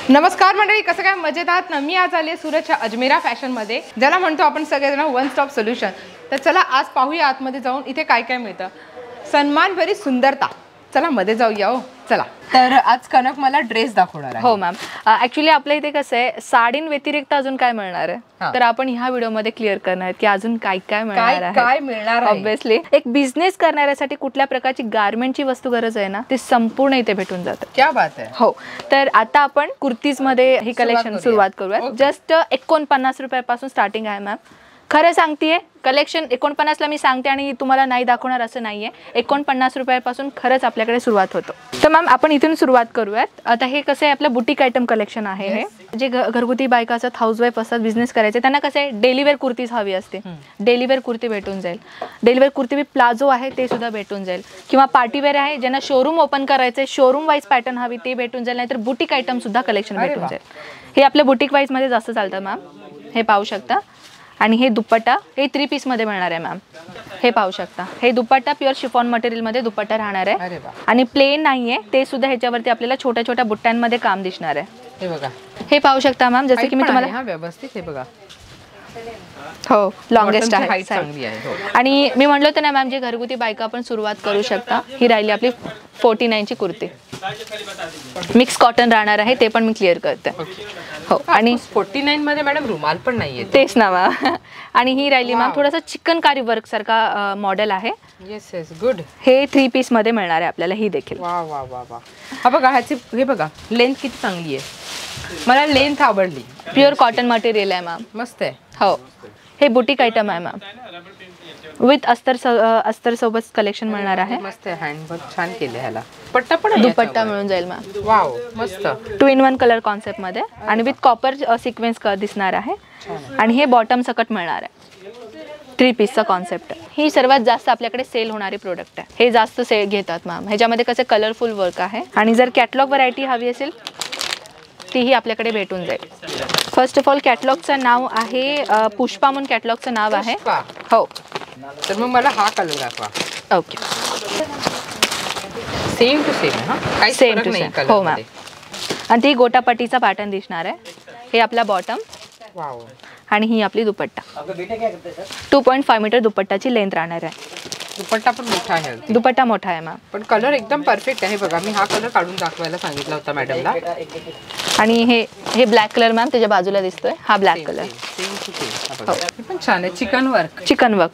नमस्कार मंडळी, कसं काय मजेत आहात ना? मी आज आले सुरतच्या अजमेरा फॅशनमध्ये, ज्याला म्हणतो आपण सगळेजण वन स्टॉप सोल्युशन. तर चला आज पाहूया आतमध्ये जाऊन इथे काय काय मिळतं. सन्मान भरी सुंदरता. चला मध्ये जाऊया. हो चला. तर आज कनक मला ड्रेस दाखवणार आहे. हो मॅम, ऍक्च्युली आपल्या इथे कसं आहे, साडीं व्यतिरिक्त अजून काय मिळणार आहे, तर आपण ह्या व्हिडिओमध्ये क्लिअर करणार आहेत की अजून काय काय मिळणार आहे. काय मिळणार आहे? ऑब्विसली एक बिझनेस करणाऱ्यासाठी कुठल्या प्रकारची गारमेंटची वस्तू गरज आहे ना, ते संपूर्ण इथे भेटून जातं. क्या बात आहे. हो, तर आता आपण कुर्तीज मध्ये ही कलेक्शन सुरुवात करूया. जस्ट 49 रुपयापासून स्टार्टिंग आहे मॅम. खरं सांगतेय, कलेक्शन 49ला मी सांगते आणि तुम्हाला नाही दाखवणार असं नाहीये. 49 रुपयापासून खरंच आपल्याकडे सुरुवात होतो. तर मॅम आपण इथून सुरुवात करूयात. आता हे कसं आहे, आपलं बुटीक आयटम कलेक्शन आहे. हे जे घरगुती बायका असतात, हाऊसवाईफ असतात, बिझनेस करायचे, त्यांना कसं आहे डेलीवेअर कुर्तीज हवी असते. डेलीवेअर कुर्ती भेटून जाईल. डेलीवेअर कुर्ती विथ प्लाझो आहे ते सुद्धा भेटून जाईल. किंवा पार्टीवेअर आहे, ज्यांना शोरूम ओपन करायचं, शोरूम वाईज पॅटर्न हवी ते भेटून जाईल. नाहीतर बुटीक आयटम सुद्धा कलेक्शन भेटून जाईल. हे आपल्या बुटीक वाईज मध्ये जास्त चालतं मॅम. हे पाहू शकता. आणि हे दुपट्टा हे 3 पीस मध्ये मिळणार आहे मॅम. हे पाहू शकता. हे दुपट्टा प्युअर शिफॉन मटेरियल मध्ये दुपट्टा राहणार आहे आणि प्लेन नाहीये, ते सुद्धा ह्याच्यावरती आपल्याला छोट्या छोट्या बुट्ट्यांमध्ये काम दिसणार आहे. हे बघा, हे पाहू शकता मॅम, जसं की मी तुम्हाला हा व्यवस्थित. हे बघा, हो लॉंगेस्ट आहे. चांगली आहे. आणि मी म्हणलो तर ना मॅम, जे घरगुती बायका आपण सुरुवात करू शकता. ही राहिली आपली 49ची कुर्ती. मिक्स कॉटन राहणार आहे, ते पण मी क्लिअर करते. हो, आणि 49 मध्ये मॅडम रुमाल पण नाहीये. तेच ना मॅम. आणि ही राहिली मॅम थोडासा चिकनकारी वर्क सारखा मॉडेल आहे. Yes yes, good. हे 3 पीस मध्ये मिळणार आहे आपल्याला. ही देखील वा वा वा वा. हा बघा, ह्याची हे बघा लेंथ किती चांगली आहे. मला लेंथ आवडली. प्युअर कॉटन मटेरियल आहे मॅम. मस्त आहे. हो, हे बुटीक आयटम आहे मॅम. विथ अस्तर सोबत कलेक्शन मिळणार आहे. मस्त आहे. हँडवर्क छान केले. ह्याला पट्टा पण दुपट्टा मिळून जाईल मॅम. वाव, मस्त. 2 in 1 कलर कॉन्सेप्ट मध्ये आणि विथ कॉपर सिक्वेन्स दिसणार आहे. आणि हे बॉटम सकट मिळणार आहे. 3 पीसचा कॉन्सेप्ट. ही सर्वात जास्त आपल्याकडे सेल होणारी प्रोडक्ट आहे. हे जास्त सेल घेतात मॅम. ह्याच्यामध्ये कसं कलरफुल वर्क आहे. आणि जर कॅटलॉग व्हरायटी हवी असेल तीही आपल्याकडे भेटून जाईल. फर्स्ट ऑफ ऑल कॅटलॉगचं नाव आहे पुष्पा म्हणून कॅटलॉगचं नाव आहे. हो, तर मग मला हा कलर दाखवा. Okay. Same to same. Same to same. हो मॅम. आणि ती गोटापट्टीचा पॅटर्न दिसणार आहे. हे आपला बॉटम. वाव. आणि ही आपली दुपट्टा. 2.5 मीटर दुपट्टाची लेंथ राहणार आहे. दुपट्टा पण मोठा आहे. दुपट्टा मोठा आहे मॅम. पण कलर एकदम परफेक्ट आहे. बघा, मी हा कलर काढून दाखवायला सांगितला होता मॅडमला. आणि हे ब्लॅक कलर मॅम त्याच्या बाजूला दिसतोय. हा ब्लॅक कलर. हे पण छान आहे. Chicken work.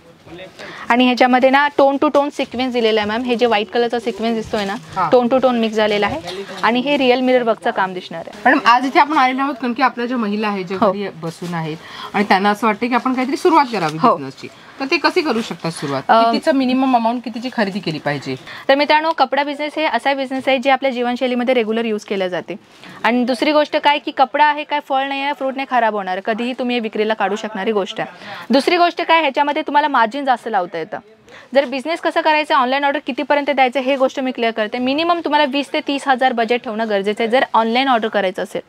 आणि ह्याच्यामध्ये ना टोन टू टोन सिक्वेन्स दिलेला आहे मॅम. हे जे व्हाईट कलरचा सिक्वेन्स दिसतोय ना, टोन टू टोन मिक्स झालेला आहे. आणि हे रिअल मिरर वर्कचं काम दिसणार आहे. मॅडम आज इथे आपण आलेलो आहोत कारण की आपल्या ज्या महिला आहेत, ज्या घरी बसून आहेत आणि त्यांना असं वाटतं की आपण काहीतरी सुरुवात करावी बिझनेसची, तर ते कसे करू शकतात सुरुवात? कितीचं मिनिमम अमाऊंट, कितीची खरेदी केली पाहिजे? तर मित्रांनो, कपडा बिझनेस हे असा बिझनेस आहे जे आपल्या जीवनशैलीमध्ये रेग्युलर यूज केलं जाते. आणि दुसरी गोष्ट काय की कपडा आहे काय फळ नाही आहे, फ्रूट नाही खराब होणार, कधीही तुम्ही हे विक्रीला काढू शकणारी गोष्ट आहे. दुसरी गोष्ट काय, ह्याच्यामध्ये तुम्हाला मार्जिन जास्त लावता येतं. जर बिझनेस कसं करायचं, ऑनलाईन ऑर्डर कितीपर्यंत द्यायचं हे गोष्ट मी क्लिअर करते. मिनिमम तुम्हाला 20 ते 30 हजार बजेट ठेवणं गरजेचं आहे जर ऑनलाईन ऑर्डर करायचं असेल.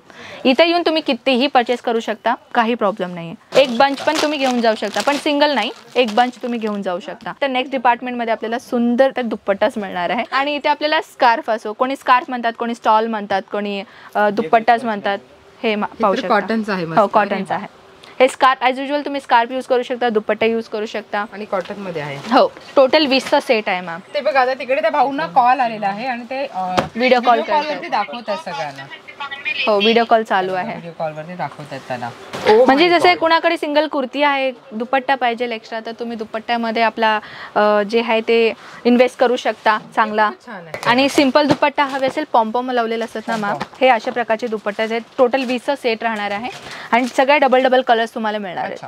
इथे येऊन तुम्ही कितीही परचेस करू शकता, काही प्रॉब्लेम नाही आहे. एक बंच पण तुम्ही घेऊन जाऊ शकता, पण सिंगल नाही, एक बंच तुम्ही घेऊन जाऊ शकता. तर नेक्स्ट डिपार्टमेंटमध्ये आपल्याला सुंदर तर दुपट्टाच मिळणार आहे. आणि इथे आपल्याला स्कार्फ असो, कोणी स्कार्फ म्हणतात, कोणी स्टॉल म्हणतात, कोणी दुपट्टाच म्हणतात. हे पाहू शकता. कॉटनचं आहे. हो, कॉटनचं आहे. हे स्कार्फ ॲज युजल तुम्ही स्कार्फ यूज करू शकता, दुपट्टा यूज करू शकता. आणि कॉटन मध्ये आहे. हो, टोटल 20चा सेट आहे मॅम. ते बघा, आता तिकडे त्या भाऊंना कॉल आलेला आहे आणि ते व्हिडिओ कॉल वरती दाखवतात सगळ्यांना. हो, व्हिडिओ कॉल चालू आहे. व्हिडिओ कॉल वरती दाखवतात त्यांना. म्हणजे जसं कुणाकडे सिंगल कुर्ती आहे, दुपट्टा पाहिजे एक्स्ट्रा, तर तुम्ही दुपट्ट्यामध्ये आपला जे आहे ते इन्व्हेस्ट करू शकता चांगला. आणि सिंपल दुपट्टा हवे असेल, पॉम्पॉम लावलेले असतात ना मॅम, हे अशा प्रकारचे दुपट्टे आहेत. टोटल 20चा सेट राहणार आहे आणि सगळ्या डबल कलर्स तुम्हाला मिळणार आहेत.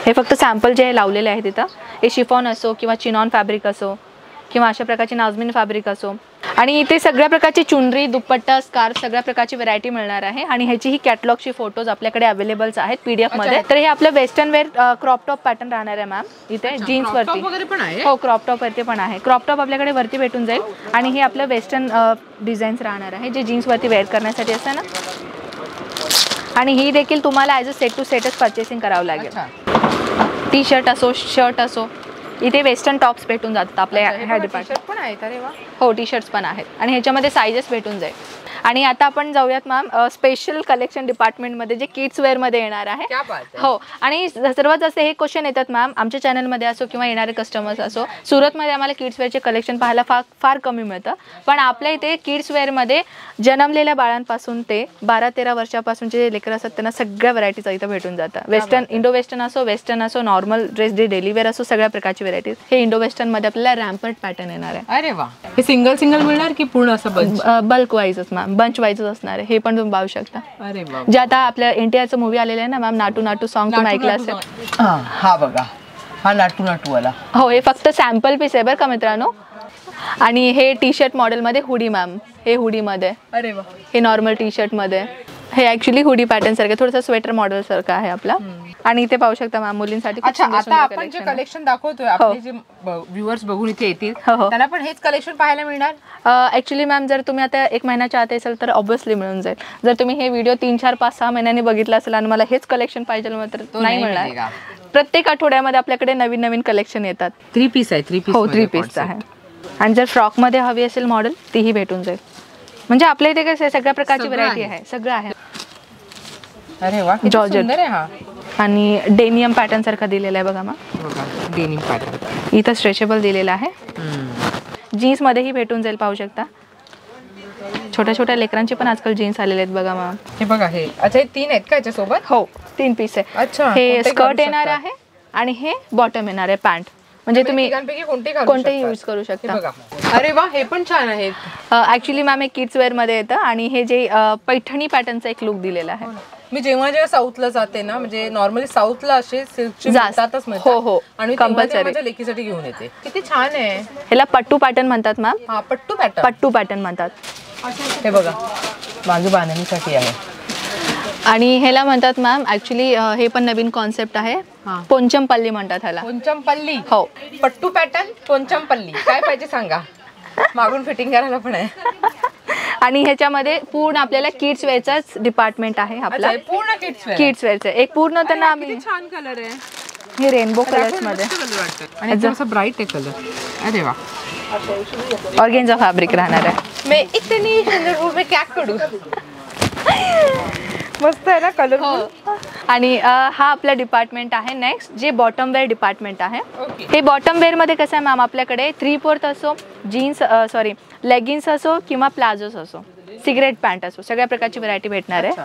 हे फक्त सॅम्पल जे लावलेले आहे तिथं, हे शिफॉन असो किंवा चिनॉन फॅब्रिक असो किंवा अशा प्रकारची नाजमीन फॅब्रिक असो. आणि इथे सगळ्या प्रकारची चुनरी, दुपट्टा, स्कार्फ सगळ्या प्रकारची व्हरायटी मिळणार आहे. आणि ह्याची ही कॅटलॉगची फोटोज आपल्याकडे अवेलेबल्स आहेत PDF मध्ये. तर हे आपलं western wear crop top pattern राहणार आहे मॅम. इथे जीन्स वरती. हो, क्रॉप टॉप वरती पण आहे. क्रॉप टॉप आपल्याकडे वरती भेटून जाईल. आणि हे आपलं वेस्टर्न डिझाईन्स राहणार आहे, जे जीन्स वरती वेअर करण्यासाठी असतं ना. आणि ही देखील तुम्हाला ॲज अ सेट टू सेटच परचेसिंग करावं लागेल. टी शर्ट असो, शर्ट असो, इथे वेस्टर्न टॉप्स भेटून जातात आपल्या ह्या डिपार्टमेंट पण आहेत. अरे वा. हो, टी शर्ट्स पण आहेत आणि ह्याच्यामध्ये साइजेस भेटून जाईल. आणि आता आपण जाऊयात मॅम स्पेशल कलेक्शन डिपार्टमेंटमध्ये जे किड्स वेअरमध्ये येणार आहे. क्या बात आहे. हो, आणि सर्वात जास्त हे क्वेश्चन येतात मॅम आमच्या चॅनलमध्ये असो किंवा येणारे कस्टमर्स असो, सुरतमध्ये आम्हाला किड्स वेअरचे कलेक्शन पाहायला फार कमी मिळतं. पण आपल्या इथे किड्स वेअरमध्ये जन्मलेल्या बाळांपासून ते 12-13 वर्षापासूनचे जे लेकरं असतात त्यांना सगळ्या व्हरायटीज इथं भेटून जातात. वेस्टर्न, इंडो वेस्टर्न असो, नॉर्मल ड्रेस, जे डेली वेअर असो, सगळ्या प्रकारची व्हरायटीज. हे इंडो वेस्टर्नमध्ये आपल्याला रॅम्पर्ट पॅटर्न येणार आहे. अरे वा. हे सिंगल मिळणार की पूर्ण असं बंच? बल्क वाईजच मॅम, बंच वाईजच असणार आहे. हे पण तुम्ही पाहू शकता. अरे वा. जे आता आपल्या एनटीआरचं मूवी आलेलं आहे ना मॅम, नाटू नाटू सॉन्ग तुम्ही ऐकलं असेल. हा बघा, हा नाटू वाला. हो, हे फक्त सॅम्पल पीस आहे बरं का मित्रांनो. आणि हे टी शर्ट मॉडेलमध्ये हुडी मॅम, हे हुडीमध्ये. अरे वा. हे नॉर्मल टी शर्टमध्ये. हे ॲक्च्युली हुडी पॅटर्न सारखं थोडंसं स्वेटर मॉडेल सारखं आहे आपला. आणि इथे पाहू शकता मॅम मुलींसाठी. अच्छा, आता आपण जे कलेक्शन दाखवतोय, आपले जे व्ह्युअर्स बघून इथे येतील त्यांना पण हेच कलेक्शन पाहायला मिळणार. ॲक्च्युली मॅम जर तुम्ही आता 1 महिन्याच्या आत असेल तर ऑब्व्हियसली मिळून जाईल. जर तुम्ही हे व्हिडिओ 3, 4, 5, 6 महिन्यांनी बघितला असेल आणि मला हेच कलेक्शन पाहिजे तर नाही मिळणार. प्रत्येक आठवड्यामध्ये आपल्याकडे नवीन नवीन कलेक्शन येतात. 3 पीस आहे. 3 पीस. हो, 3 पीसचं आहे. आणि जर फ्रॉकमध्ये हवी असेल मॉडेल तीही भेटून जाईल. म्हणजे आपल्या इथे कसं आहे, सगळ्या प्रकारची व्हरायटी आहे, सगळं आहे. अरे वा, जॉर्जेट सुंदर आहे हा. आणि डेनियम पॅटर्न सारखा दिलेला आहे बघा मग. डेनिम पॅटर्न इथं स्ट्रेचेबल दिलेला आहे. जीन्स मध्येही भेटून जाईल, पाहू शकता. छोट्या छोट्या लेकरांची पण आजकाल जीन्स आलेले आहेत बघा मग. हे बघा, हे अच्छा, हे 3 आहेत का याच्यासोबत? हो, 3 पीस आहे. अच्छा, हे स्कर्ट येणार आहे आणि हे बॉटम येणार आहे, पॅन्ट. म्हणजे तुम्ही कोणतेही यूज करू शकता. अरे वा, हे पण छान आहे. ऍक्च्युली मॅम हे किड्स वेअर मध्ये येतं. आणि हे जे पैठणी पॅटर्नचा एक लुक दिलेला आहे. मी जेव्हा साऊथला जाते ना, म्हणजे नॉर्मली साऊथला असे सिल्कचे मिळतातच. हो, आणि कंपल्सरी माझ्या लेकीसाठी घेऊन येते. किती छान आहे. ह्याला पट्टू पॅटर्न म्हणतात मॅम. हा, पट्टू पॅटर्न म्हणतात. हे बघा, बाजू बांधणीसाठी आहे. आणि ह्याला म्हणतात मॅम ऍक्च्युली हे पण नवीन कॉन्सेप्ट आहे, पोंचमपल्ली म्हणतात ह्याला. पोंचमपल्ली. हो, पट्टू पॅटर्न, पोंचमपल्ली. काय पाहिजे सांगा, मागून फिटिंग करायला पण आहे. आणि ह्याच्यामध्ये पूर्ण आपल्याला किड्स वेअरचाच डिपार्टमेंट आहे आपला. पूर्ण किड्स वेअरचं एक पूर्ण. त्यांना आम्ही छान कलर आहे. हे रेनबो कलर्स मध्ये आणि जसं ब्राईट आहे कलर. अरे वा. ऑर्गेन्झा फॅब्रिक राहणार आहे. मैं इतनी सुंदर हूं, मैं क्या करूं. मस्त आहे ना कलर. आणि हा आपला डिपार्टमेंट आहे नेक्स्ट, जे बॉटम वेअर डिपार्टमेंट आहे. हे बॉटम वेअर मध्ये कसं आहे मॅम, आपल्याकडे 3/4 असो, जीन्स लेगिन्स असो किंवा प्लाझोस असो, सिगरेट पॅन्ट असो, सगळ्या प्रकारची व्हरायटी भेटणार आहे.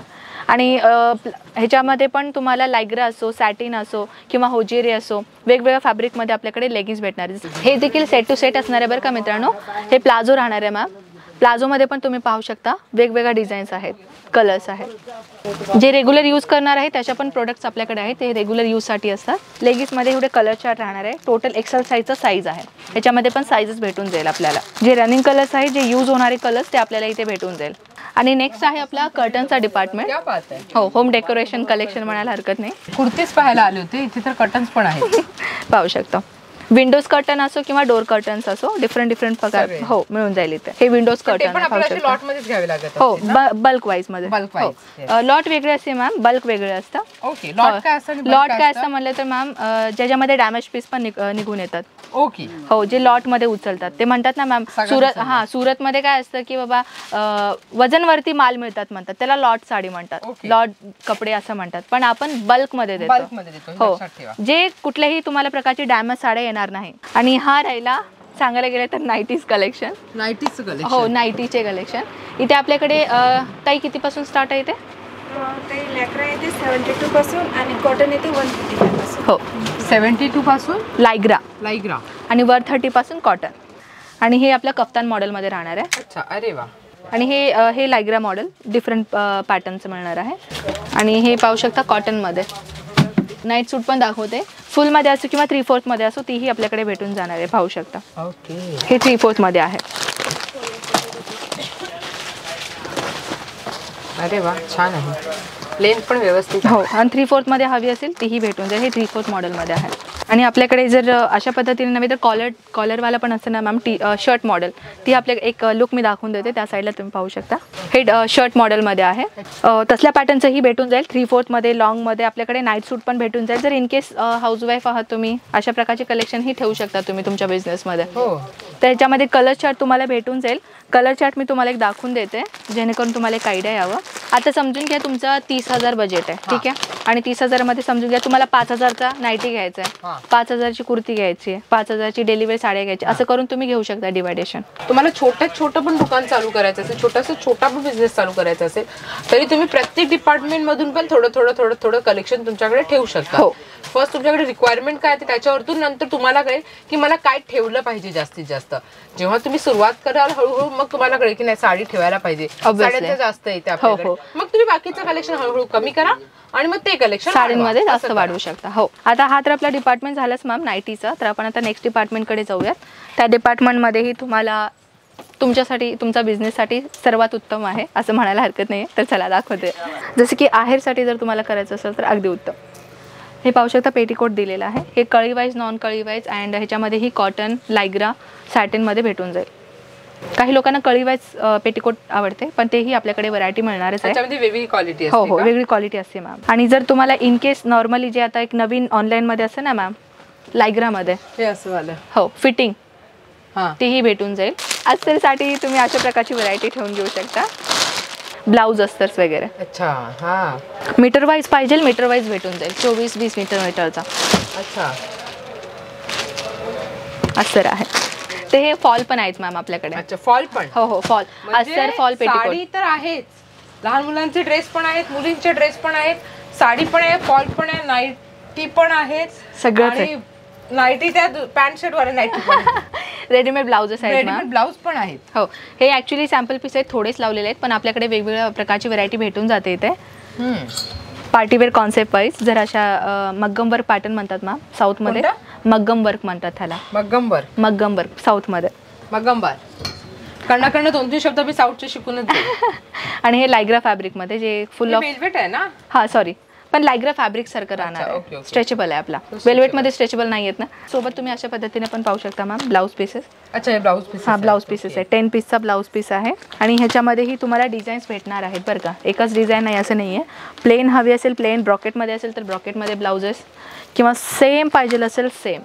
आणि ह्याच्यामध्ये पण तुम्हाला लायग्रा असो, सॅटिन असो किंवा होजेरी असो, वेगवेगळ्या फॅब्रिकमध्ये आपल्याकडे लेगिन्स भेटणार आहे. हे देखील सेट टू सेट असणार आहे बरं का मित्रांनो. हे प्लाझो राहणार आहे मॅम. प्लाझोमध्ये पण तुम्ही पाहू शकता वेगवेगळ्या डिझाईन्स आहेत, कलर्स आहेत. जे रेग्युलर यूज करणार आहे त्याच्या पण प्रोडक्ट्स आपल्याकडे आहेत, ते रेग्युलर यूजसाठी असतात. लेगिन्समध्ये एवढे कलर चार्ट राहणार आहे. टोटल एक्सेल साईजचा साईज आहे. ह्याच्यामध्ये पण साईजेस भेटून जाईल आपल्याला. जे रनिंग कलर्स आहेत, जे यूज होणारे कलर्स, ते आपल्याला इथे भेटून जाईल. आणि नेक्स्ट आहे आपला कर्टनचा डिपार्टमेंट. हो, होम डेकोरेशन कलेक्शन म्हणायला हरकत नाही. कुर्तीच पाहायला आले होते, इथे तर कर्टन्स पण आहेत. पाहू शकता. विंडोज कर्टन असो किंवा डोर कर्टन्स असो, डिफरंट प्रकार हो मिळून जाईल इथे. हे विंडोज कर्टन हो, बल्क वाईज मध्ये. लॉट वेगळे असते मॅम, बल्क वेगळे असतं. लॉट काय असतं म्हणलं तर मॅम, ज्याच्यामध्ये डॅमेज पीस पण निघून येतात. ओके. हो, जे लॉट मध्ये उचलतात ते म्हणतात ना मॅम. सुरत मध्ये काय असतं की बाबा वजनवरती माल मिळतात म्हणतात, त्याला लॉट साडी म्हणतात, लॉट कपडे असं म्हणतात. पण आपण बल्क मध्ये देतो. हो, जे कुठल्याही तुम्हाला प्रकारची डॅमेज साड्या येणार नाही. आणि हा राहिला सांगायला गेलं तर नाईटीज कलेक्शन. हो, नाईटीचे कलेक्शन. इथे आपल्याकडे ताई कितीपासून स्टार्ट आहे इथे? लेकरा येते 72 पासून आणि कॉटन येते 150 पासून. हो, 72 पासून लायग्रा आणि 130 पासून कॉटन. आणि हे आपल्या कफ्तान मॉडेल मध्ये राहणार आहे. अच्छा, अरे वा. आणि हे लायग्रा मॉडेल डिफरंट पॅटर्नचं मिळणार आहे. आणि हे पाहू शकता कॉटन मध्ये. नाईट सूट पण दाखवते, फुल मध्ये असो किंवा 3/4 मध्ये असो, तीही आपल्याकडे भेटून जाणार आहे. पाहू शकता. ओके. हे 3/4 मध्ये आहे. अरे वा, छान आहे. लेंथ पण व्यवस्थित. हो, आणि 3/4 मध्ये हवी असेल तीही भेटून जाईल. हे 3/4 मॉडेल मध्ये आहे. आणि आपल्याकडे जर अशा पद्धतीने नव्हे तर कॉलरवाला पण असतं ना मॅम शर्ट मॉडेल, ती आपल्या एक लुक मी दाखवून देते, त्या साईडला तुम्ही पाहू शकता. हे शर्ट मॉडेलमध्ये आहे. तसल्या पॅटर्नचंही भेटून जाईल. 3/4मध्ये लॉंगमध्ये आपल्याकडे नाईट सूट पण भेटून जाईल. जर इन केस हाऊसवाईफ आहात तुम्ही, अशा प्रकारचे कलेक्शन ही ठेवू शकता तुम्ही तुमच्या बिझनेसमध्ये. तर ह्याच्यामध्ये कलर चार्ट तुम्हाला भेटून जाईल. कलर चार्ट मी तुम्हाला एक दाखवून देते जेणेकरून तुम्हाला एक आयडिया यावं. आता समजून घ्या तुमचा 30,000 बजेट आहे, ठीक आहे. आणि 30,000मध्ये समजून घ्या तुम्हाला 5,000चा नाईटी घ्यायचा आहे, 5,000ची कुर्ती घ्यायची आहे, 5,000ची डेलिव्हरी साड्या घ्यायची, असं करून तुम्ही घेऊ शकता डिवायडेशन. तुम्हाला छोटं पण दुकान चालू करायचं असेल, छोटा पण बिझनेस चालू करायचा असेल, तरी तुम्ही प्रत्येक डिपार्टमेंट मधून पण थोडं कलेक्शन तुमच्याकडे ठेवू शकता. हो. फर्स्ट तुमच्याकडे रिक्वायरमेंट काय आहे त्याच्यावरतून नंतर तुम्हाला कळेल की मला काय ठेवलं पाहिजे जास्तीत जास्त. जेव्हा तुम्ही सुरुवात कराल हळूहळू मग तुम्हाला कळेल की नाही साडी ठेवायला पाहिजे, साड्यांचं जास्त येते आपल्याकडे, मग तुम्ही बाकीचं कलेक्शन हळूहळू कमी करा आणि मग ते कलेक्शन साडींमध्ये जास्त वाढवू शकता. हो. आता हा तर आपला डिपार्टमेंट झालाच मॅम नाईटीचा. तर आपण आता नेक्स्ट डिपार्टमेंटकडे जाऊयात. त्या डिपार्टमेंटमध्येही तुम्हाला तुमच्यासाठी तुमच्या बिझनेससाठी सर्वात उत्तम आहे असं म्हणायला हरकत नाही. तर चला दाखवते. जसं की आहेरसाठी जर तुम्हाला करायचं असेल तर अगदी उत्तम. हे पाहू शकता पेटीकोट दिलेलं आहे. हे कळी वाईज नॉन कळी वाईज अँड ह्याच्यामध्ये ही कॉटन लायग्रा सॅटिनमध्ये भेटून जाईल. काही लोकांना कळी वाईज पेटीकोट आवडते पण तेही आपल्याकडे व्हरायटी मिळणारच आहे. वेगळी क्वालिटी हो हो वेगळी क्वालिटी असते मॅम. आणि जर तुम्हाला इन केस नॉर्मली जे आता एक नवीन ऑनलाईनमध्ये असते ना मॅम लायग्रामध्ये हे असं वालं हो फिटिंग तीही भेटून जाईल. अस्तरसाठी तुम्ही अशा प्रकारची व्हरायटी ठेवून घेऊ शकता. ब्लाऊज अस्तर्स वगैरे. अच्छा. हा मीटर वाईज पाहिजे मीटर वाईज भेटून जाईल. 24-20 मीटरचा अच्छा अस्तर आहे. ते हे फॉल पण आहेत मॅम आपल्याकडे. अच्छा फॉल पण. हो हो फॉल अस्तर फॉल पेटीकोट. साडी तर आहेच, लहान मुलांचे ड्रेस पण आहेत, मुलींचे ड्रेस पण आहेत, साडी पण आहे, फॉल पण आहे, नाईटी पण आहेत, सगळंच आहे. नाईटी त्या पॅन्ट शर्ट वाले नाईटी पण रेडीमेड ब्लाउजेस आहेत मॅम. रेडीमेड ब्लाऊज पण आहेत. हो हे ॲक्च्युली सॅम्पल पीस आहेत, थोडेच लावलेले आहेत पण आपल्याकडे वेगवेगळ्या प्रकारची व्हरायटी भेटून जाते इथे. पार्टीवेअर कॉन्सेप्ट वाईज जर अशा मग्गम वर्क पॅटर्न म्हणतात मॅम साऊथमध्ये. मग्गम वर्क म्हणतात त्याला. मग्गम वर्क साऊथमध्ये. मग्गम वर्क कर्ण 2-3 शब्द मी साऊथचे शिकूनच आणि हे लायग्रा फॅब्रिकमध्ये जे फुल ऑफ वेल्वेट आहे ना. हा सॉरी पण लायग्रा फॅब्रिक सारखं राहणार आहे. स्ट्रेचेबल आहे आपला. वेल्वेटमध्ये स्ट्रेचेबल नाही आहेत ना. सोबत तुम्ही अशा पद्धतीने पण पाहू शकता मॅम ब्लाऊज पीसेस. अच्छा हे ब्लाऊज पीस. हा ब्लाऊज पीसेस आहे. 10 पीसचा ब्लाऊज पीस आहे आणि ह्याच्यामध्येही तुम्हाला डिझाईन्स भेटणार आहेत बरं का. एकच डिझाईन नाही असं नाही आहे. प्लेन हवी असेल प्लेन, ब्रॉकेटमध्ये असेल तर ब्रॉकेटमध्ये ब्लाउजेस किंवा सेम पाहिजे असेल सेम.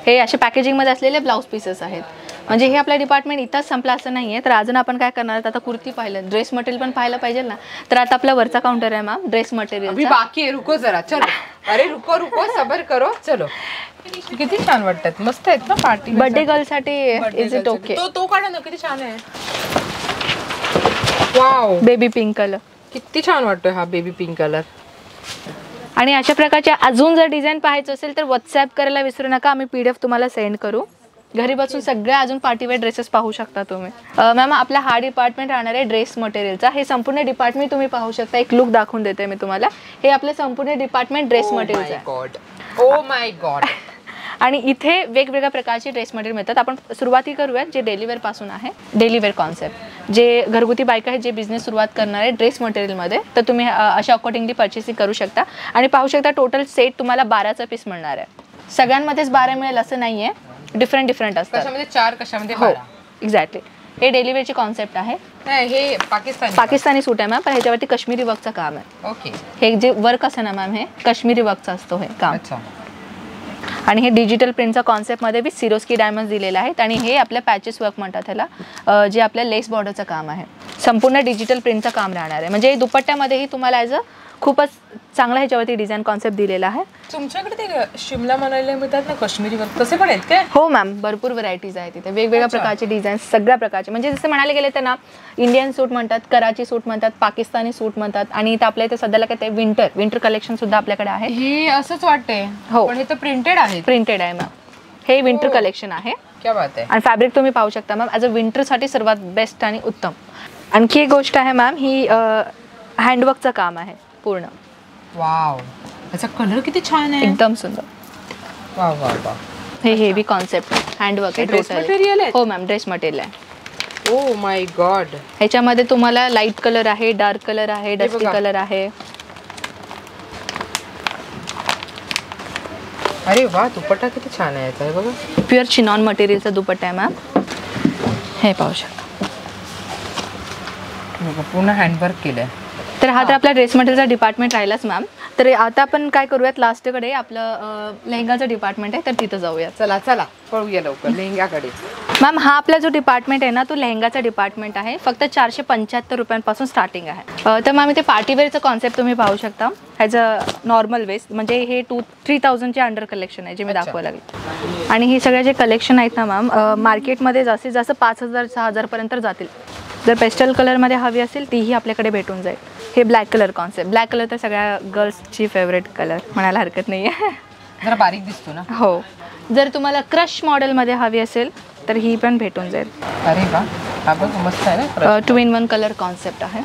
हे असे पॅकेजिंगमध्ये असलेले ब्लाऊज पीसेस आहेत. म्हणजे हे आपला डिपार्टमेंट इथंच संपला असं नाही आहे. तर अजून आपण काय करणार आता कुर्ती पाहिलं, ड्रेस मटेरियल पण पाहायला पाहिजे ना. तर आता आपला वरचा काउंटर आहे मॅम ड्रेस मटेरियल. बाकी आहे रुको जरा चलो. अरे रुको सबर करो चलो. किती छान वाटतात, मस्त आहेत ना पार्टी बर्थडे गर्ल साठी. Is it okay. तो काढा ना किती छान आहे. वाव बेबी पिंक कलर किती छान वाटतोय हा बेबी पिंक कलर. आणि अशा प्रकारच्या अजून जर डिझाईन पाहायचं असेल तर व्हॉट्सॲप करायला विसरू नका. आम्ही PDF तुम्हाला सेंड करू. घरी बसून सगळ्या अजून पार्टीवेअर ड्रेसेस पाहू शकता तुम्ही. मॅम आपला हा डिपार्टमेंट राहणार आहे ड्रेस मटेरियलचा. हे संपूर्ण डिपार्टमेंट तुम्ही पाहू शकता. एक लुक दाखवून देते मी तुम्हाला. हे आपले संपूर्ण डिपार्टमेंट ड्रेस मटेरियलचं आहे. Oh my God. आणि इथे वेगवेगळ्या प्रकारचे ड्रेस मटेरियल मिळतात. आपण सुरुवाती करूयात जे डेलीवेअर पासून आहे. डेलीवेअर कॉन्सेप्ट जे घरगुती बायका आहेत जे बिझनेस सुरुवात करणार आहे ड्रेस मटेरियलमध्ये, तर तुम्ही अशा अकॉर्डिंगली परचेसिंग करू शकता. आणि पाहू शकता टोटल सेट तुम्हाला 12चा पीस मिळणार आहे. सगळ्यांमध्येच 12 मिळेल असं नाही आहे. डिफरंट असतात. कशामध्ये 4 कशामध्ये 12. हो एक्झॅक्टली. हे डेलीवेअरची कॉन्सेप्ट आहे. हे पाकिस्तानी सूट आहे मॅम पण ह्याच्यावरती काश्मीरी वर्कचं काम आहे. ओके. हे जे वर्क असं ना मॅम हे काश्मीरी वर्कचं असतो हे काम. आणि हे डिजिटल प्रिंटचा कॉन्सेप्टमध्ये विथ सिरोस्की डायमंड्स दिलेले आहेत. आणि हे आपल्या पॅचेस वर्क म्हणतात ह्याला, जे आपल्या लेस बॉर्डरचं काम आहे. संपूर्ण डिजिटल प्रिंटचं काम राहणार आहे. म्हणजे दुपट्ट्यामध्येही तुम्हाला ॲज अ खूपच चांगला ह्याच्यावरती डिझाईन कॉन्सेप्ट दिलेला आहे. तुमच्याकडे ते शिमला मनालीला मिळतात ना काश्मीरी वर्क, तसे पण आहेत काय? हो मॅम भरपूर व्हरायटीज आहेत तिथे. वेगवेगळ्या प्रकारचे डिझाईन्स सगळ्या प्रकारचे. म्हणजे जसं म्हणायला गेले तर ना इंडियन सूट म्हणतात, कराची सूट म्हणतात, पाकिस्तानी सूट म्हणतात. आणि इथं आपल्या इथे सध्याला काय ते विंटर कलेक्शन सुद्धा आपल्याकडे आहे. हे असंच वाटतंय. हो पण हे तर प्रिंटेड आहे. प्रिंटेड आहे मॅम. हे विंटर कलेक्शन आहे. क्या बात आहे. आणि फॅब्रिक तुम्ही पाहू शकता मॅम ॲज अ विंटरसाठी सर्वात बेस्ट आणि उत्तम. आणखी एक गोष्ट आहे मॅम ही हँडवर्कचं काम आहे पूर्ण. वाव याचा कलर किती छान आहे. एकदम सुंदर. Wow wow wow. हे हेवी कॉन्सेप्ट हँडवर्क आहे. ड्रेस मटेरियल आहे. हो मॅम ड्रेस मटेरियल आहे. Oh my God. ह्याच्यामध्ये तुम्हाला लाईट कलर आहे, डार्क कलर आहे, डस्टी कलर आहे. अरे वा, दुपट्टा किती छान आहे याचा, हे बघा. प्युअर चिनॉन मटेरियलचा दुपट्टा आहे मॅम. हे पाहू शकता. बघा, पूर्ण हँडवर्क केलंय. तर हा तर आपला ड्रेस मटेरियलचा डिपार्टमेंट राहिलाच मॅम. तर आता आपण काय करूयात, लास्टकडे आपलं लेहंगाचं डिपार्टमेंट आहे, तर तिथं जाऊयात. चला चला पळूया लवकर लेहंगाकडे. मॅम हा आपला जो डिपार्टमेंट आहे ना, तो लेहंगाचा डिपार्टमेंट आहे. फक्त 475 रुपयांपासून स्टार्टिंग आहे. तर मॅम इथे पार्टीवेअरचं कॉन्सेप्ट तुम्ही पाहू शकता. ॲज अ नॉर्मल वेस्ट, म्हणजे हे 2-3,000चे अंडर कलेक्शन आहे जे मी दाखवायला लागेल. आणि हे सगळे जे कलेक्शन आहेत ना मॅम, मार्केटमध्ये जास्तीत जास्त 5,000-6,000पर्यंत जातील. जर पेस्टल कलरमध्ये हवी असेल तीही आपल्याकडे भेटून जाईल. हे black colour concept, black colour तर सगळ्या गर्ल्सची फेवरेट कलर म्हणायला हरकत नाही आहे. जरा बारीक दिसतो ना. हो. जर तुम्हाला क्रश मॉडेलमध्ये हवी असेल तर ही पण भेटून जाईल. अरे वा, हा बघ मस्त आहे ना. 2-in-1 कलर कॉन्सेप्ट आहे.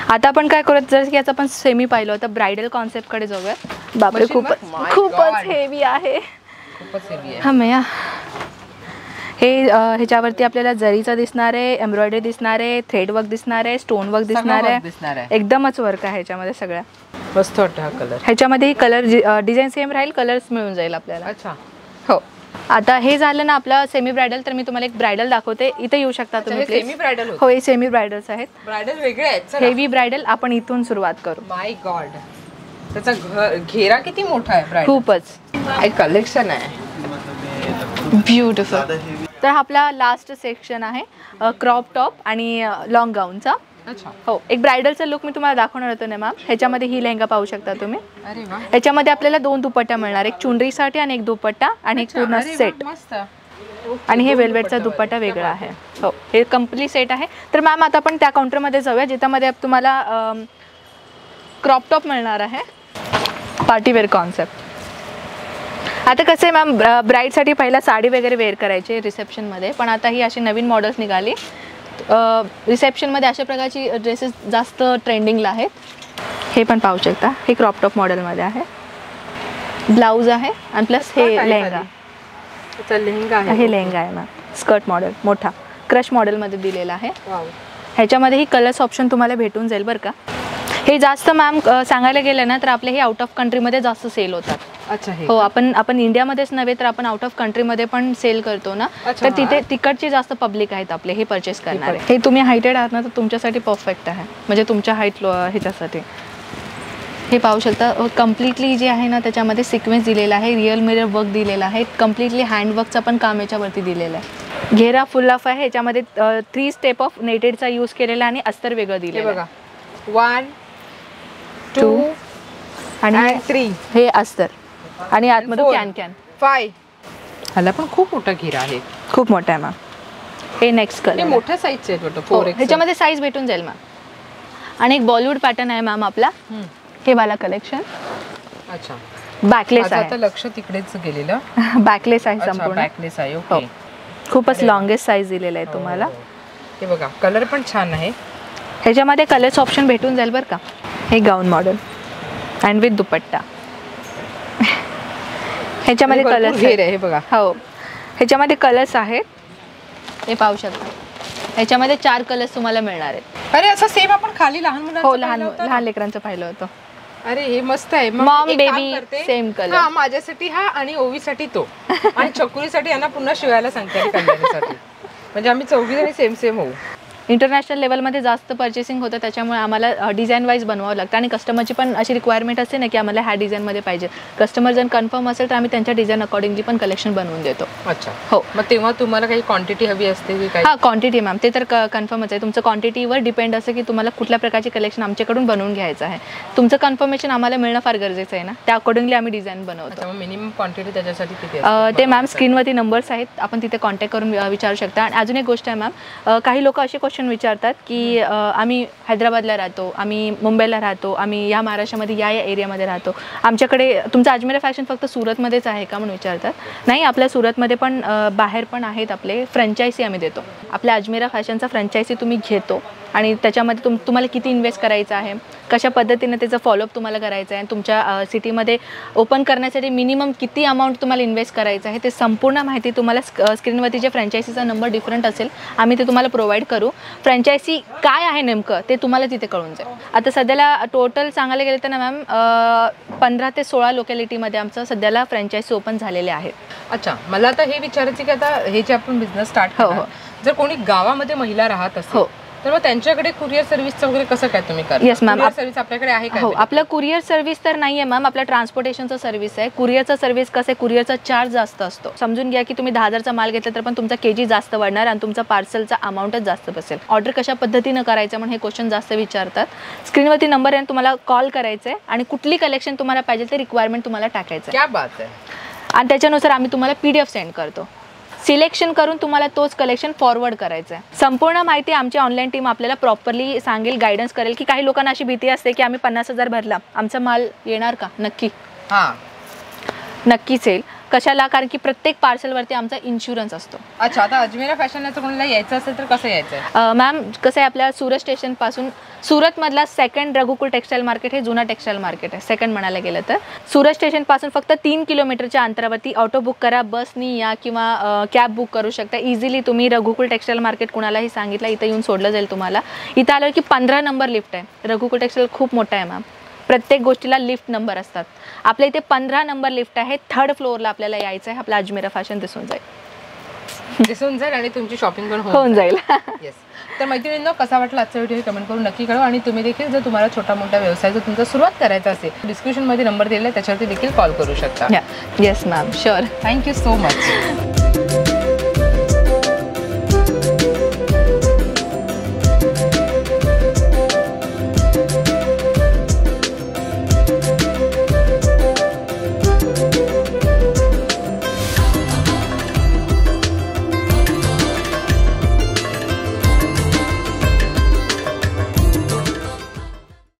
आता आपण काय करूयात, जर की याचं आपण सेमी पाहिलं तर ब्रायडल कॉन्सेप्टकडे जाऊयात. बापरे, खूपच हेवी आहे. खूपच हेवी आहे. हा मया. हे ह्याच्यावरती आपल्याला जरीचं दिसणार आहे, एम्ब्रॉयडरी दिसणार आहे, थ्रेड वर्क दिसणार आहे, स्टोन वर्क दिसणार आहे. एकदमच वर्क आहे ह्याच्यामध्ये सगळ्या. मस्त वाटतं हा कलर. ह्याच्यामध्ये ही कलर डिझाईन सेम राहील, कलर्स मिळून जाईल आपल्याला. अच्छा. हो. आता हे झालं ना आपलं सेमी ब्रायडल. तर मी तुम्हाला एक ब्रायडल दाखवते. इथे येऊ शकता तुम्ही. Semi bridal. हो, हे सेमी ब्रायडल्स आहेत. ब्रायडल वेगळे आहेत. हेवी ब्रायडल आपण इथून सुरुवात करू. माय गॉड, त्याचा घेरा किती मोठा आहे ब्रायडल. खूपच कलेक्शन आहे. ब्युटिफुल. तर आपला लास्ट सेक्शन आहे क्रॉप टॉप आणि लॉंग गाऊनचा. अच्छा. हो, एक ब्रायडलचा लुक मी तुम्हाला दाखवणार होतो ना मॅम. ह्याच्यामध्ये ही लेहंगा पाहू शकता तुम्ही. अरे वा. ह्याच्यामध्ये आपल्याला 2 दुपट्टा मिळणार, एक चुनरीसाठी आणि एक दुपट्टा आणि एक पूर्ण सेट. मस्त. आणि हे वेलवेटचा दुपट्टा वेगळा आहे. हो, हे कम्प्लीट सेट आहे. तर मॅम आता आपण त्या काउंटरमध्ये जाऊया जिथं तुम्हाला क्रॉप टॉप मिळणार आहे, पार्टीवेअर कॉन्सेप्ट. आता कसं आहे मॅम, ब्राईडसाठी पहिला साडी वगैरे वेअर करायची रिसेप्शनमध्ये, पण आता ही अशी नवीन मॉडेल्स निघाली. रिसेप्शनमध्ये अशा प्रकारची ड्रेसेस जास्त ट्रेंडिंगला आहेत. हे पण पाहू शकता, हे क्रॉप टॉप मॉडेलमध्ये आहे. ब्लाऊज आहे आणि प्लस हे लेहंगा. लेहंगा आहे. हे लेहंगा आहे मॅम, स्कर्ट मॉडेल मोठा क्रश मॉडेलमध्ये दिलेला आहे. वाव. ह्याच्यामध्ये ही कलर्स ऑप्शन तुम्हाला भेटून जाईल बरं का. हे जास्त मॅम सांगायला गेलं ना तर आपले हे आउट ऑफ कंट्रीमध्ये जास्त सेल होतात. अच्छा. हो, आपण इंडियामध्येच नव्हे तर आपण आउट ऑफ कंट्रीमध्ये पण सेल करतो ना. तर तिथे तिकडचे जास्त पब्लिक आहेत आपले हे परचेस करणारे. हे तुम्ही हायटेड आहात ना तर तुमच्यासाठी परफेक्ट आहे, म्हणजे तुमच्या हाईट ह्याच्यासाठी. हे पाहू शकता कम्प्लिटली जे आहे ना त्याच्यामध्ये सिक्वेन्स दिलेला आहे, रिअल मिरर वर्क दिलेला आहे, कम्प्लिटली हँडवर्कचं पण काम याच्यावरती दिलेलं आहे. घेरा फुल ऑफ आहे. ह्याच्यामध्ये 3 स्टेप ऑफ नेटेडचा यूज केलेला आणि अस्तर वेगळं दिलेलं आहे. बघा, 1 2 आणि 3 हे अस्तर आणि आतमध्ये कॅन 5. ह्याला पण खूप मोठा घेरा आहे. खूप मोठा आहे मॅम. हे नेक्स्ट कलर मोठ्या साईजचे आहेत वाटतं. 4X. ह्याच्यामध्ये साईज भेटून जाईल मॅम. आणि एक बॉलिवूड पॅटर्न आहे मॅम आपला, हे वाला कलेक्शन. अच्छा. बॅकलेस आहे. आता लक्ष तिकडेच गेलेलं. बॅकलेस आहे संपूर्ण. बॅकलेस आहे. ओके. खूपच लॉंगेस्ट साईज दिलेला आहे तुम्हाला. हे बघा, कलर पण छान आहे. ह्याच्यामध्ये कलर्स ऑप्शन भेटून जाईल बरं का. हे गाऊन मॉडेल अँड विथ दुपट्टा. ह्याच्यामध्ये कलर्स घेर आहे. हे बघा. हो, ह्याच्यामध्ये कलर्स आहेत. हे पाहू शकता. ह्याच्यामध्ये 4 कलर्स तुम्हाला मिळणार आहेत. अरे असं सेम आपण खाली लहान मुलांचं. हो, लहान लेकरांचं पाहिलं होतं. अरे हे मस्त आहे. Maugham baby same colour. हा, माझ्यासाठी हा आणि ओवीसाठी तो आणि चकुरीसाठी यांना पुन्हा शिवायला सांगते कल्याणीसाठी. म्हणजे आम्ही 4 जणी सेम होऊ. इंटरनॅशनल लेवलमध्ये जास्त पर्चेसिंग होतं, त्याच्यामुळे आम्हाला डिझाईन वाईज बनवावं लागतं. आणि कस्टमरची पण अशी रिक्वायरमेंट असते ना की आम्हाला ह्या डिझाईनमध्ये पाहिजे. कस्टमर जर कन्फर्म असेल तर आम्ही त्यांच्या डिझाईन अकॉर्डिंगली पण कलेक्शन बनवून देतो. अच्छा. हो. मग तेव्हा तुम्हाला काही क्वांटिटी हवी असते की काय? हां, क्वांटिटी मॅम ते तर कन्फर्मच आहे. तुमचं क्वांटिटीवर डिपेंड असतं की तुम्हाला कुठल्या प्रकारचे कलेक्शन आमच्याकडून बनवून घ्यायचं आहे. तुमचं कन्फर्मेशन आम्हाला मिळणं फार गरजेचं आहे ना, त्या अकॉर्डिंगली आम्ही डिझाईन बनवतो. मिनिमम क्वांटिटी त्याच्यासाठी किती असते? ते मॅम स्क्रीनवरती नंबर्स आहेत, आपण तिथे कॉन्टॅक्ट करून विचारू शकता. आणि अजून एक गोष्ट आहे मॅम, काही लोक असे क्वेश्चन विचारतात की आम्ही हैदराबादला राहतो, आम्ही मुंबईला राहतो, आम्ही या महाराष्ट्रामध्ये या एरियामध्ये राहतो, आमच्याकडे तुमचं अजमेरा फॅशन फक्त सुरतमध्येच आहे का म्हणून विचारतात. नाही, आपल्या सुरतमध्ये पण बाहेर पण आहेत आपले फ्रँचायसी आम्ही देतो. आपल्या अजमेरा फॅशनचा फ्रँचायसी तुम्ही घेतो आणि त्याच्यामध्ये तुम्हाला किती इन्व्हेस्ट करायचं आहे, कशा पद्धतीने त्याचं फॉलोअप तुम्हाला करायचं आहे, तुमच्या सिटीमध्ये ओपन करण्यासाठी मिनिमम किती अमाऊंट तुम्हाला इन्व्हेस्ट करायचं आहे, ते संपूर्ण माहिती तुम्हाला स्क्रीनवरती जे फ्रँचायसीचा नंबर डिफरंट असेल आम्ही ते तुम्हाला प्रोव्हाइड करू. फ्रँचायसी काय आहे नेमकं ते तुम्हाला तिथे कळून जाईल. आता सध्याला टोटल सांगायला गेलं तर ना मॅम 15 ते 16 लोकॅलिटीमध्ये आमचं सध्याला फ्रँचायझी ओपन झालेले आहेत. अच्छा, मला आता हे विचारायचं की आता हे जे आपण बिझनेस स्टार्ट करतो, जर कोणी गावामध्ये महिला राहत असेल तर मग त्यांच्याकडे कुरिअर सर्व्हिसचं वगैरे कसं काय तुम्ही करता? येस मॅम, सर्व्हिस आपल्याकडे आहे का? हो, आपलं कुरिअर सर्व्हिस तर नाही आहे मॅम, आपला ट्रान्सपोर्टेशनचं सर्व्हिस आहे. कुरिअरचं सर्व्हिस कसं आहे, कुरिअरचा चार्ज जास्त असतो. समजून घ्या की तुम्ही 10,000चा माल घेतला तर पण तुमचा केजी जास्त वाढणार आणि तुमचा पार्सलचा अमाऊंटच जास्त बसेल. ऑर्डर कशा पद्धतीनं करायचं म्हणून हे क्वेश्चन जास्त विचारतात. स्क्रीनवरती नंबर आहे, तुम्हाला कॉल करायचं आहे आणि कुठली कलेक्शन तुम्हाला पाहिजे ते रिक्वायरमेंट तुम्हाला टाकायचं आहे. क्या बात आहे. आणि त्याच्यानुसार आम्ही तुम्हाला PDF सेंड करतो. सिलेक्शन करून तुम्हाला तोच कलेक्शन फॉरवर्ड करायचं आहे. संपूर्ण माहिती आमची ऑनलाईन टीम आपल्याला प्रॉपरली सांगेल, गायडन्स करेल. की काही लोकांना अशी भीती असते की आम्ही 50,000 भरला, आमचा माल येणार का? नक्कीच येईल. कशाला? कारण की प्रत्येक पार्सलवरती आमचा इन्शुरन्स असतो. अच्छा, आता अजमेरा फॅशनला जर कोणाला यायचं असेल तर कसं यायचं? मॅम कसं आहे, आपल्या सुरत स्टेशनपासून सुरतमधला सेकंड रघुकुल टेक्सटाईल मार्केट हे जुना टेक्सटाईल मार्केट आहे. सेकंड म्हणायला गेलं तर सुरत स्टेशनपासून फक्त 3 किलोमीटरच्या अंतरावरती ऑटो बुक करा, बसनी या किंवा कॅब बुक करू शकता. इझिली तुम्ही रघुकुल टेक्सटाईल मार्केट कुणालाही सांगितलं इथं येऊन सोडलं जाईल तुम्हाला. इथं आलं की 15 नंबर लिफ्ट आहे. रघुकुल टेक्सटाईल खूप मोठा आहे मॅम, प्रत्येक गोष्टीला लिफ्ट नंबर असतात. आपल्या इथे 15 नंबर लिफ्ट आहे. 3rd फ्लोअरला आपल्याला यायचं आहे. आपला अजमेरा फॅशन दिसून जाईल आणि तुमची शॉपिंग पण होऊन जाईल. येस. तर मैत्रिणींनो, कसा वाटला आजचा व्हिडिओ कमेंट करून नक्की कळवा. आणि तुम्ही देखील जर तुम्हाला छोटा मोठा व्यवसाय जर तुमचा सुरुवात करायचा असेल, डिस्क्रिप्शनमध्ये नंबर दिलेला आहे, त्याच्यावरती देखील कॉल करू शकता. Yes ma'am, sure. Thank you so much.